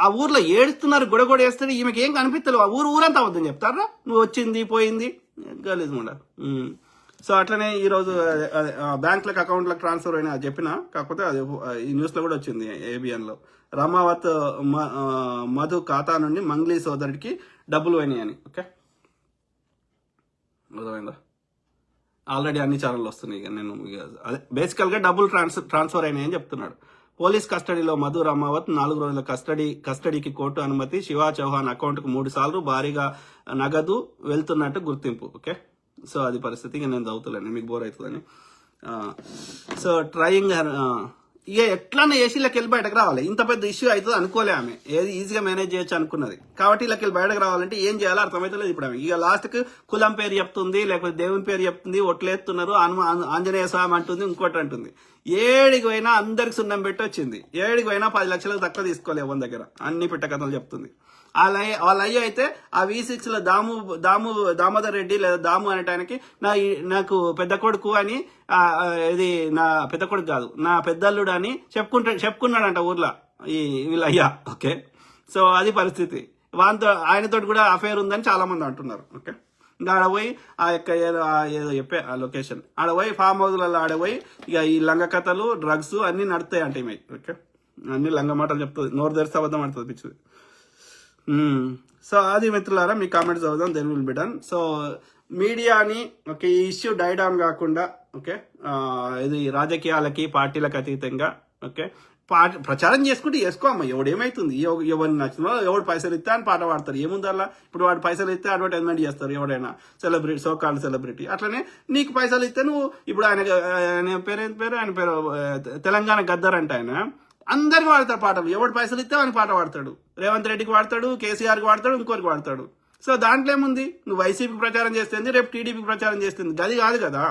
ఆ ఊర్లో ఏడుస్తున్నారు, గొడగొడ వేస్తారు, ఈమెకి ఏం కనిపిస్తలేవు. ఆ ఊరంతా అవద్దని చెప్తారా? నువ్వు వచ్చింది పోయింది గలీజ్ ముండ. సో అట్లనే ఈరోజు బ్యాంకులకు అకౌంట్లకు ట్రాన్స్ఫర్ అయినా చెప్పిన, కాకపోతే అది ఈ న్యూస్లో కూడా వచ్చింది ఏబిఎన్లో. రమావత్ మధు ఖాతా నుండి మంగ్లీ సోదరుడికి డబ్బులు పోయినాయని. ఓకే, అర్థమైందా? ఆల్రెడీ అన్ని ఛానళ్ళు వస్తున్నాయి. ఇక నేను అదే బేసికల్గా డబ్బులు ట్రాన్స్ఫర్ అయినాయని చెప్తున్నాడు. పోలీస్ కస్టడీలో మధు రమావత్ 4 రోజుల కస్టడీకి కోర్టు అనుమతి. శివా చౌహాన్ అకౌంట్కు 3 సార్లు భారీగా నగదు వెళ్తున్నట్టు గుర్తింపు. ఓకే, సో అది పరిస్థితి. ఇక నేను చదువుతలేను, మీకు బోర్ అవుతుందని. సో ట్రయింగ్ ఇక ఎట్లన్నా ఏసీలోకి వెళ్ళి బయటకు రావాలి. ఇంత పెద్ద ఇష్యూ అవుతుంది అనుకోలే ఆమె, ఏది ఈజీగా మేనేజ్ చేయొచ్చు అనుకున్నది. కాబట్టి ఇలా వెళ్ళి బయటకు రావాలంటే ఏం చేయాలో అర్థమైతలేదు ఇప్పుడు ఆమె. ఇక లాస్ట్కి కులం పేరు చెప్తుంది, లేకపోతే దేవుని పేరు చెప్తుంది, ఒట్లేస్తున్నారు, ఆంజనేయ స్వామి అంటుంది, ఇంకోటి అంటుంది. ఏడికి పోయినా అందరికి సున్నం పెట్టి వచ్చింది. ఏడికి పోయినా 10 లక్షలకు తక్కువ తీసుకోలే ఎవరి దగ్గర, అన్ని పిట్ట కథలు చెప్తుంది. వాళ్ళ అయ్య అయితే ఆ V6లో దామోదర్ రెడ్డి లేదా దాము అనేటానికి నాకు పెద్ద కొడుకు అని, ఇది నా పెద్ద కొడుకు కాదు, నా పెద్దల్లుడు అని చెప్పుకున్నాడంట ఊర్లో వీళ్ళ అయ్యా. ఓకే, సో అది పరిస్థితి. ఆయనతోటి కూడా అఫేర్ ఉందని చాలా మంది అంటున్నారు. ఓకే, ఇంకా ఆడ పోయి ఆ యొక్క ఏదో చెప్పే ఆ లొకేషన్ ఆడ పోయి ఫామ్ హౌస్లలో ఆడ పోయి ఇక ఈ లంగ కథలు, డ్రగ్స్ అన్ని నడుతాయి అంటే ఇవి. ఓకే, అన్ని లంగ మాటలు చెప్తుంది, నోరు తెరిస్తే అబద్ధం ఆడుతుంది పిచ్చింది. సో అది మిత్రులారా, మీ కామెంట్స్ చదువుదాం, then will be done. So మీడియాని ఓకే, ఈ ఇష్యూ డైడాన్ కాకుండా ఓకే, ఇది రాజకీయాలకి పార్టీలకు అతీతంగా ఓకే ప్రచారం చేసుకుంటే చేసుకో అమ్మ, ఎవడేమైతుంది? ఎవరిని నచ్చిన ఎవడు పైసలు ఇస్తే అని పాట పాడతారు, ఏముందల్లా. ఇప్పుడు వాడు పైసలు ఇస్తే అడ్వర్టైజ్మెంట్ చేస్తారు ఎవడైనా సెలబ్రిటీ, సోకాల్డ్ సెలబ్రిటీ. అట్లనే నీకు పైసలు ఇస్తే నువ్వు ఇప్పుడు ఆయన పేరు తెలంగాణ గద్దర్ అంటే ఆయన అందరికి వాడతారు పాటలు. ఎవడు పైసలు ఇస్తే ఆయన పాట పాడతాడు, రేవంత్ రెడ్డికి వాడతాడు, కేసీఆర్కి వాడతాడు, ఇంకోరికి వాడతాడు. సో దాంట్లో ఏముంది? నువ్వు వైసీపీ ప్రచారం చేస్తుంది, రేపు టీడీపీ ప్రచారం చేస్తుంది, గది కాదు కదా.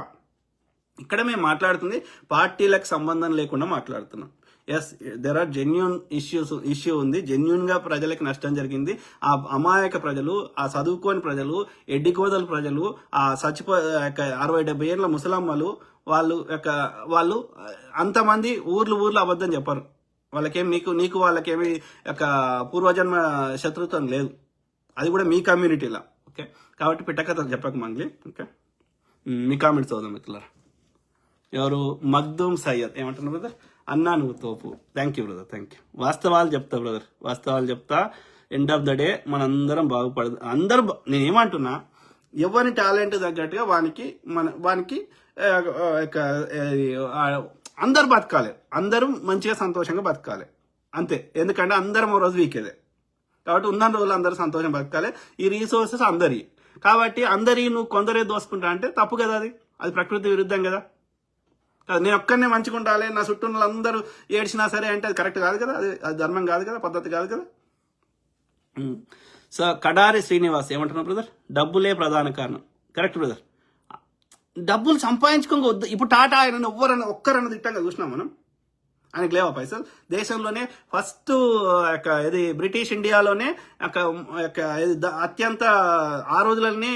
ఇక్కడ మేము మాట్లాడుతుంది పార్టీలకు సంబంధం లేకుండా మాట్లాడుతున్నాం. Yes, there are genuine issue ఉంది, జెన్యున్ గా ప్రజలకు నష్టం జరిగింది. ఆ అమాయక ప్రజలు, ఆ చదువుకోని ప్రజలు, ఎడ్డికోదల ప్రజలు, ఆ 60-70 ఏళ్ళ ముసలమ్మలు, వాళ్ళు అంతమంది ఊర్లు అబద్ధం చెప్పరు. వాళ్ళకేం నీకు వాళ్ళకేమి యొక్క పూర్వజన్మ శత్రుత్వం లేదు. అది కూడా మీ కమ్యూనిటీలో. ఓకే, కాబట్టి పిట్టకథలు చెప్పక మంగ్లీ. ఓకే, మీ కామెంట్స్ చదువుదాం మిత్రులారా. ఎవరు? మగ్దూమ్ సయ్యద్ ఏమంటున్నారు బ్రదర్? అన్నా నువ్వు తోపు. Thank you brother, thank you. వాస్తవాలు చెప్తా బ్రదర్, వాస్తవాలు చెప్తా. ఎండ్ ఆఫ్ ద డే మనందరం బాగుపడదు. నేనేమంటున్నా, ఎవరి టాలెంట్ తగ్గట్టుగా వానికి అందరు బతకాలి, అందరూ మంచిగా సంతోషంగా బతకాలి అంతే. ఎందుకంటే అందరం ఓ రోజు వీకేదే, కాబట్టి ఉన్న రోజులు అందరూ సంతోషం బతకాలి. ఈ రీసోర్సెస్ అందరి, కాబట్టి నువ్వు కొందరే దోసుకుంటా అంటే తప్పు కదా. అది ప్రకృతి విరుద్ధం కదా. నేను ఒక్కనే మంచిగా ఉండాలి, నా చుట్టూ అందరూ ఏడ్చినా సరే అంటే అది కరెక్ట్ కాదు కదా, అది ధర్మం కాదు కదా, పద్ధతి కాదు కదా. సో కడారి శ్రీనివాస్ ఏమంటున్నారు బ్రదర్? డబ్బులే ప్రధాన కారణం. కరెక్ట్ బ్రదర్, డబ్బులు సంపాదించుకోవద్దు. ఇప్పుడు టాటా ఆయన ఒక్కరన్న తిట్టంగా చూసినాం మనం, ఆయనకు లేవా పైసలు? దేశంలోనే ఫస్ట్ ఇది బ్రిటిష్ ఇండియాలోనే అత్యంత ఆ రోజులనే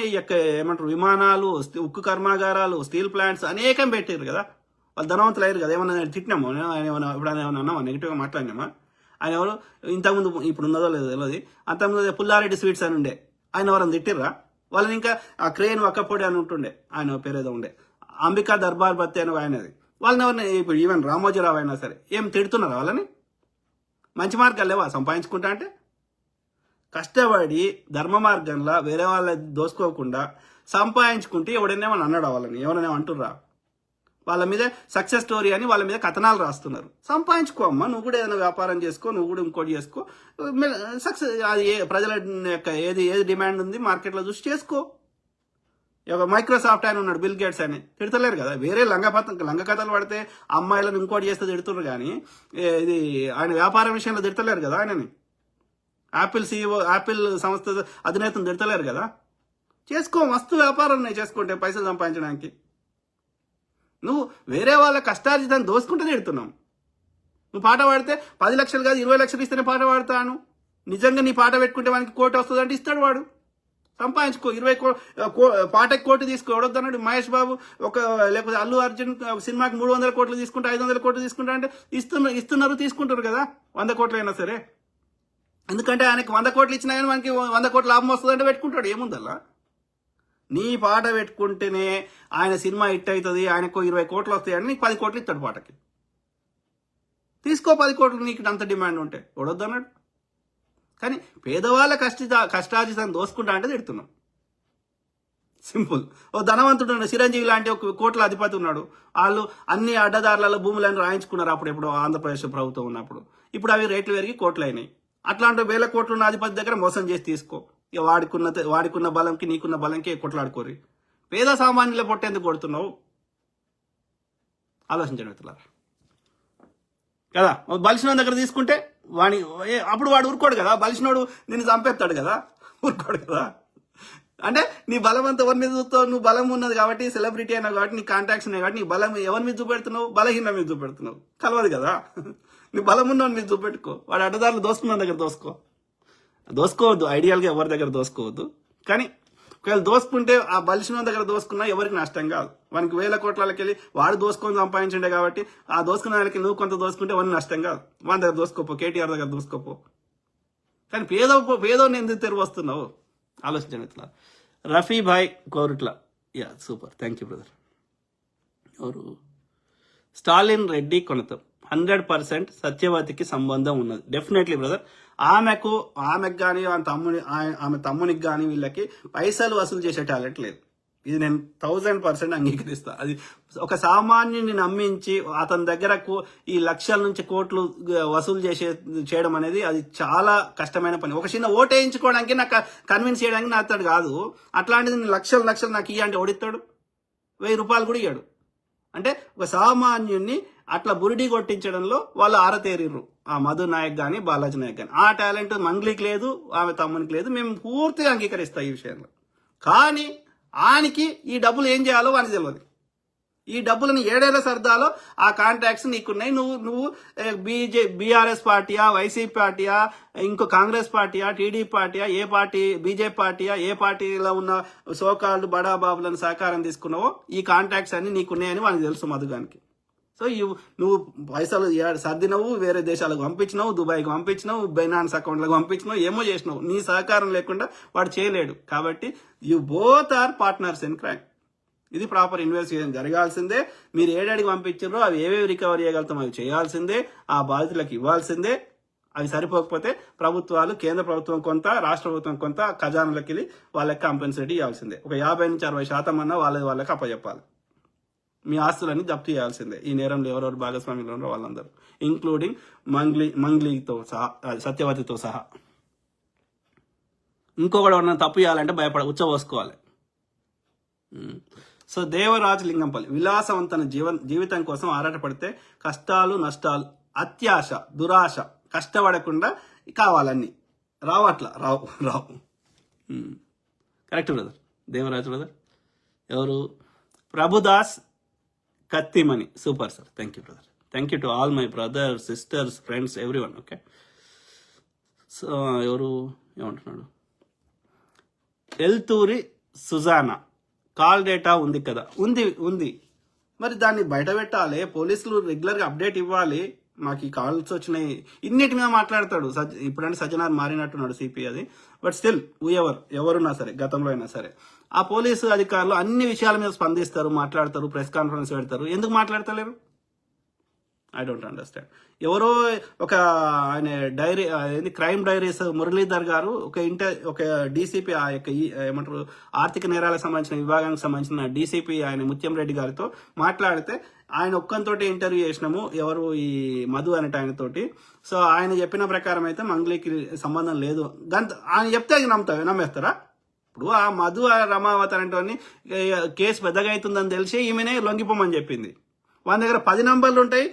ఏమంటారు విమానాలు, ఉక్కు కర్మాగారాలు, స్టీల్ ప్లాంట్స్ అనేకం పెట్టారు కదా. వాళ్ళు ధనవంతులు అయ్యారు కదా. ఏమన్నా తిట్టినామో ఆయన, ఇప్పుడు ఏమన్నా అన్నామా, నెగిటివ్గా మాట్లాడినామా? ఆయన ఎవరు ఇంతకుముందు, ఇప్పుడు ఉన్నదో లేదో తెలియదు, అంతకుముందు పుల్లారెడ్డి స్వీట్స్ అని ఉండే, ఆయన ఎవరైనా తిట్టిర్రా? వాళ్ళని ఇంకా ఆ క్రేన్ వక్కపొడి అని ఉంటుండే, ఆయన పేరు ఏదో ఉండే, అంబికా దర్బార్ బత్తి అని ఆయనది. వాళ్ళని ఎవరిని ఇప్పుడు ఈవెన్ రామోజీరావు అయినా సరే ఏం తిడుతున్నారు? వాళ్ళని మంచి మార్గాలు లేవా సంపాదించుకుంటా అంటే? కష్టపడి ధర్మ మార్గంలో వేరే వాళ్ళ దోసుకోకుండా సంపాదించుకుంటే ఎవడైనా అన్నాడు? వాళ్ళని ఎవరైనా అంటుర్రా? వాళ్ళ మీద సక్సెస్ స్టోరీ అని వాళ్ళ మీద కథనాలు రాస్తున్నారు. సంపాదించుకో అమ్మా, నువ్వు కూడా ఏదైనా వ్యాపారం చేసుకో, నువ్వు కూడా ఇంకోటి చేసుకో, సక్సెస్. అది ప్రజల యొక్క ఏది డిమాండ్ ఉంది మార్కెట్లో చూసి చేసుకో. మైక్రోసాఫ్ట్ ఆయన ఉన్నాడు, బిల్ గేట్స్ అని, తిడతలేరు కదా. వేరే లంగ కథలు పడితే అమ్మాయిలను ఇంకోటి చేస్తే తిడుతున్నారు కానీ ఇది ఆయన వ్యాపారం విషయంలో తిడతలేరు కదా. ఆయనని యాపిల్ CEO, యాపిల్ సంస్థ అధినేతను తిడతలేరు కదా. చేసుకో, మస్తు వ్యాపారం చేసుకుంటే పైసలు సంపాదించడానికి. నువ్వు వేరే వాళ్ళ కష్టార్జితాన్ని దోసుకుంటే తిడుతున్నావు. నువ్వు పాట పాడితే 10 లక్షలు కాదు 20 లక్షలు ఇస్తేనే పాట పాడతాను. నిజంగా నీ పాట పెట్టుకుంటే వానికి కోటి వస్తుంది అంటే ఇస్తాడు వాడు. సంపాదించుకో. 20 పాటకి కోటి తీసుకో, ఎవడొద్దన్నాడు? మహేష్ బాబు లేకపోతే అల్లు అర్జున్ సినిమాకి 300 కోట్లు తీసుకుంటా, 500 కోట్లు తీసుకుంటా అంటే ఇస్తున్నారు, తీసుకుంటారు కదా. 100 కోట్లు అయినా సరే. ఎందుకంటే ఆయనకి 100 కోట్లు ఇచ్చినా కానీ మనకి 100 కోట్ల లాభం వస్తుందంటే పెట్టుకుంటాడు. ఏముందల్లా నీ పాట పెట్టుకుంటేనే ఆయన సినిమా హిట్ అవుతుంది, ఆయనకు 20 కోట్లు వస్తాయని నీకు 10 కోట్లు ఇస్తాడు పాటకి. తీసుకో 10 కోట్లు, నీకు అంత డిమాండ్ ఉంటే వడొద్దన్నాడు. కానీ పేదవాళ్ళ కష్టార్జితం దోసుకుంటా అంటే తిడుతున్నాం. సింపుల్. ఓ ధనవంతుడు ఉన్నాడు, చిరంజీవి లాంటి ఒక కోట్ల అధిపతి ఉన్నాడు. వాళ్ళు అన్ని అడ్డదారులలో భూములను రాయించుకున్నారు అప్పుడెప్పుడు ఆంధ్రప్రదేశ్ ప్రభుత్వం ఉన్నప్పుడు. ఇప్పుడు అవి రేట్లు పెరిగి కోట్లు అయినాయి. అట్లాంటి 1000 కోట్లు ఉన్న అధిపతి దగ్గర మోసం చేసి తీసుకో. ఇక వాడికున్న బలంకి నీకున్న బలంకి కొట్లాడుకోరి. పేద సామాన్యుల పొట్టేందుకు కొడుతున్నావు? ఆలోచించండి మిత్రులారా కదా. బలిసిన దగ్గర తీసుకుంటే అప్పుడు వాడు ఊరుకోడు కదా. బలిసినోడు నిన్ను చంపేస్తాడు కదా, ఊరుకోడు కదా. అంటే నీ బలం అంతా ఎవరి మీద చూస్తావు? నువ్వు బలం ఉన్నది కాబట్టి, సెలబ్రిటీ అయినావు కాబట్టి, నీ కాంటాక్ట్స్ ఉన్నాయి కాబట్టి నీ బలం ఎవరి మీద చూపెడుతున్నావు? బలహీన మీద చూపెడుతున్నావు. కలవదు కదా. నీ బలం ఉన్న మీద చూపెట్టుకో. వాడు అడ్డదారులు దోసుకున్న దగ్గర దోసుకోవద్దు. ఐడియల్గా ఎవరి దగ్గర దోసుకోవద్దు. కానీ ఒకవేళ దోసుకుంటే ఆ బలిసిన దగ్గర దోసుకున్నా ఎవరికి నష్టం కాదు. వానికి 1000 కోట్లకి వెళ్ళి వాడు దోసుకొని సంపాదించుండే కాబట్టి ఆ దోసుకున్న వాళ్ళకి నువ్వు కొంత దోసుకుంటే వాడిని నష్టం కాదు. వాని దగ్గర దోసుకోపో, కేటీఆర్ దగ్గర దోసుకోపో. కానీ పేదోని ఎందుకు తెరువు వస్తున్నావు? ఆలోచించండి ఇట్లా. రఫీ భాయ్ Korutla, yeah super, thank you brother. ఎవరు? స్టాలిన్ రెడ్డి కొనతం 100% సత్యవతికి సంబంధం ఉన్నది. Definitely brother. ఆమెకు కానీ ఆమె తమ్మునికి కానీ వీళ్ళకి పైసలు వసూలు చేసే టాలెంట్ లేదు. ఇది నేను 1000% అంగీకరిస్తా. అది ఒక సామాన్యుని నమ్మించి అతని దగ్గర ఈ లక్షల నుంచి కోట్లు వసూలు చేయడం అనేది అది చాలా కష్టమైన పని. ఒక చిన్న ఓటు వేయించుకోవడానికి నాకు కన్విన్స్ చేయడానికి నా అతడు కాదు. అట్లాంటిది లక్షలు నాకు ఇయ్యంటే ఓడిస్తాడు? 1000 రూపాయలు కూడా ఇయ్యాడు. అంటే ఒక సామాన్యుని అట్లా బురిడి కొట్టించడంలో వాళ్ళు ఆరతేరిర్రు. ఆ మధు నాయక్ కానీ బాలాజీ నాయక్ కానీ. ఆ టాలెంట్ మంగ్లీకి లేదు, ఆమె తమ్మునికి లేదు. మేము పూర్తిగా అంగీకరిస్తాం ఈ విషయంలో. కానీ ఆయనకి ఈ డబ్బులు ఏం చేయాలో వానికి తెలియదు. ఈ డబ్బులను ఏడేళ్ల సర్దాలో ఆ కాంట్రాక్ట్స్ నీకున్నాయి. నువ్వు బీఆర్ఎస్ పార్టీయా, వైసీపీ పార్టీయా, ఇంకో కాంగ్రెస్ పార్టీయా, టీడీపీ పార్టీయా, ఏ పార్టీ, బీజేపీ పార్టీయా, ఏ పార్టీలో ఉన్న సోకాళ్ళు బడాబాబులను సహకారం తీసుకున్నావో ఈ కాంట్రాక్ట్స్ అన్ని నీకున్నాయని వానికి తెలుసు మధుగానికి. సో నువ్వు పైసలు సర్దినవు, వేరే దేశాలకు పంపించినావు, దుబాయ్కి పంపించినావు, బైనాన్స్ అకౌంట్లకు పంపించినావు, ఏమో చేసినావు. నీ సహకారం లేకుండా వాడు చేయలేడు. కాబట్టి you both are partners in crime. ఇది ప్రాపర్ ఇన్వెస్టిగేషన్ జరగాల్సిందే. మీరు ఏడాడికి పంపించారో అవి ఏవేవి రికవరీ చేయగలుగుతాం అవి చేయాల్సిందే. ఆ బాధితులకు ఇవ్వాల్సిందే. అవి సరిపోకపోతే ప్రభుత్వాలు, కేంద్ర ప్రభుత్వం కొంత, రాష్ట్ర ప్రభుత్వం కొంత ఖజానాలకు వెళ్ళి వాళ్ళకి కాంపెన్సేట్ ఇవ్వాల్సిందే. ఒక 50 నుంచి 60% అన్నా వాళ్ళకి అప్పచెప్పాలి. మీ ఆస్తులన్నీ జప్తు చేయాల్సిందే. ఈ నేరంలో ఎవరెవరు భాగస్వామ్యులు ఉన్నారో వాళ్ళందరూ, ఇంక్లూడింగ్ మంగ్లీతో సహా, సత్యవతితో సహా. ఇంకొకటి ఉన్న తప్పు చేయాలంటే ఉచ్చబోసుకోవాలి. సో దేవరాజు లింగంపల్లి, విలాసవంతన జీవితం కోసం ఆరాటపడితే కష్టాలు, నష్టాలు, అత్యాశ, దురాశ, కష్టపడకుండా కావాలన్నీ రావు. Correct brother. దేవరాజు బ్రదర్. ఎవరు? Prabhudas Kattimani, super sir, thank you brother. Thank you to all my brothers, sisters, friends, everyone. Okay. So ఎవరు ఏమంటున్నాడు? ఎల్తూరి సుజానా, కాల్ డేటా ఉంది కదా. ఉంది. మరి దాన్ని బయట పెట్టాలి. పోలీసులు రెగ్యులర్గా అప్డేట్ ఇవ్వాలి. మాకు ఈ కాల్స్ వచ్చినాయి, ఇన్నిటి మీద మాట్లాడతాడు. ఇప్పుడంటే సజ్జనార్ మారినట్టున్నాడు సిపి అది. బట్ స్టిల్ ఎవరున్నా సరే, గతంలో అయినా సరే, ఆ పోలీసు అధికారులు అన్ని విషయాల మీద స్పందిస్తారు, మాట్లాడతారు, ప్రెస్ కాన్ఫరెన్స్ పెడతారు. ఎందుకు మాట్లాడతలేరు? I don't understand. ఎవరో ఒక ఆయన క్రైమ్ డైరీస్ మురళీధర్ గారు ఒక డీసీపీ, ఆ యొక్క ఏమంటారు ఆర్థిక నేరాలకు సంబంధించిన విభాగానికి సంబంధించిన డీసీపీ ఆయన ముత్యం రెడ్డి గారితో మాట్లాడితే ఆయన ఒక్కంతోటి ఇంటర్వ్యూ చేసినాము, ఎవరు ఈ మధు అనేట ఆయనతోటి. సో ఆయన చెప్పిన ప్రకారం అయితే మంగ్లీకి సంబంధం లేదు. ఆయన చెప్తే అది నమ్మేస్తారా? ఇప్పుడు ఆ మధు రమావతి అనేటోని కేసు పెద్దగా అవుతుందని తెలిసి ఈమెనే లొంగిపోమని చెప్పింది. వాని దగ్గర 10 నంబర్లు ఉంటాయి.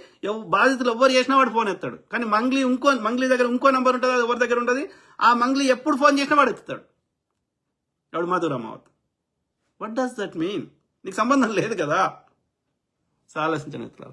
బాధితులు ఎవరు చేసినా వాడు ఫోన్ ఎత్తాడు. కానీ మంగ్లీ దగ్గర ఇంకో నంబర్ ఉంటుంది, అది ఎవరి దగ్గర ఉంటుంది. ఆ మంగ్లీ ఎప్పుడు ఫోన్ చేసినా వాడు ఎత్తుతాడు. ఎవడు? Madhu Ramavati. What does that mean? నీకు సంబంధం లేదు కదా. ఆలోచించండి.